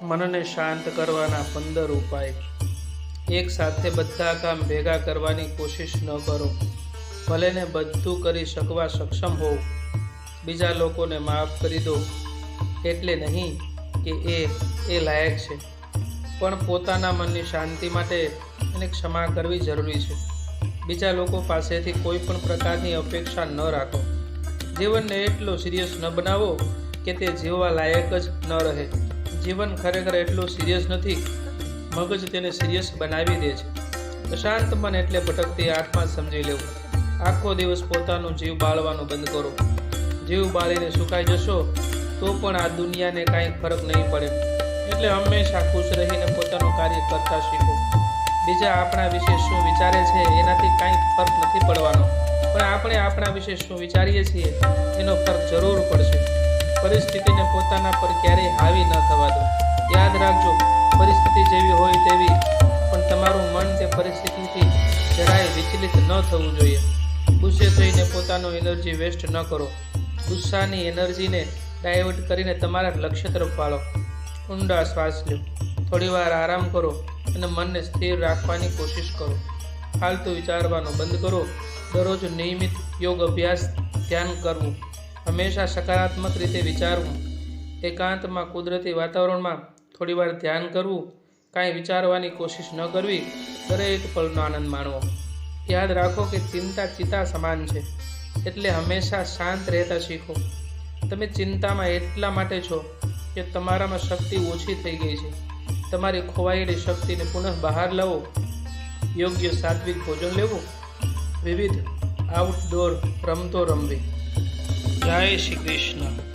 મનને શાંત કરવાના 15 ઉપાય। એક સાથે બધા કામ ભેગા કરવાની કોશિશ ન કરો। ભલે ને બધું કરી શકવા સક્ષમ હોવ, બીજા લોકોને માફ કરી દો એટલે નહીં કે એ લાયક છે, પણ પોતાના મનની શાંતિ માટે એને ક્ષમા કરવી જરૂરી છે। બીજા લોકો પાસેથી કોઈ પણ પ્રકારની અપેક્ષા ન રાખો। જીવનને એટલો સિરિયસ ન બનાવો કે તે જીવવા લાયક જ ન રહે। જીવન ખરેખર એટલું સિરિયસ નથી, મગજ તેને સિરિયસ બનાવી દે છે। અશાંત મન એટલે ભટકતી આત્મા સમજી લેવું। આખો દિવસ પોતાનું જીવ બાળવાનું બંધ કરો। જીવ બાળીને સુકાઈ જશો તો પણ આ દુનિયાને કાંઈ ફરક નહીં પડે। એટલે હંમેશા ખુશ રહીને પોતાનું કાર્ય કરતા શીખો। બીજા આપણા વિશે શું વિચારે છે એનાથી કાંઈ ફરક નથી પડવાનો, પણ આપણે આપણા વિશે શું વિચારીએ છીએ એનો ફરક જરૂર પડશે। પરિસ્થિતિને પોતાના પર ક્યારેય હાવી ન થવા દો। યાદ રાખજો, પરિસ્થિતિ જેવી હોય તેવી, પણ તમારું મન તે પરિસ્થિતિથી જરાય વિચલિત ન થવું જોઈએ। ગુસ્સે થઈને પોતાનો એનર્જી વેસ્ટ ન કરો। ગુસ્સાની એનર્જીને ડાયવર્ટ કરીને તમારા લક્ષ્ય તરફ વાળો। ઊંડા શ્વાસ લો, થોડીવાર આરામ કરો અને મનને સ્થિર રાખવાની કોશિશ કરો। ફાલતુ વિચારવાનું બંધ કરો। દરરોજ નિયમિત યોગ અભ્યાસ, ધ્યાન કરવું, હંમેશા સકારાત્મક રીતે વિચારવું, એકાંતમાં કુદરતી વાતાવરણમાં થોડીવાર ધ્યાન કરવું, કાંઈ વિચારવાની કોશિશ ન કરવી, દરેક પળનો આનંદ માણવો। યાદ રાખો કે ચિંતા ચિતા સમાન છે, એટલે હંમેશા શાંત રહેતા શીખો। તમે ચિંતામાં એટલા માટે છો કે તમારામાં શક્તિ ઓછી થઈ ગઈ છે। તમારી ખોવાયેલી શક્તિને પુનઃ બહાર લાવો। યોગ્ય સાત્વિક ભોજન લેવું, વિવિધ આઉટડોર રમતો રમવી। જય શ્રી કૃષ્ણ।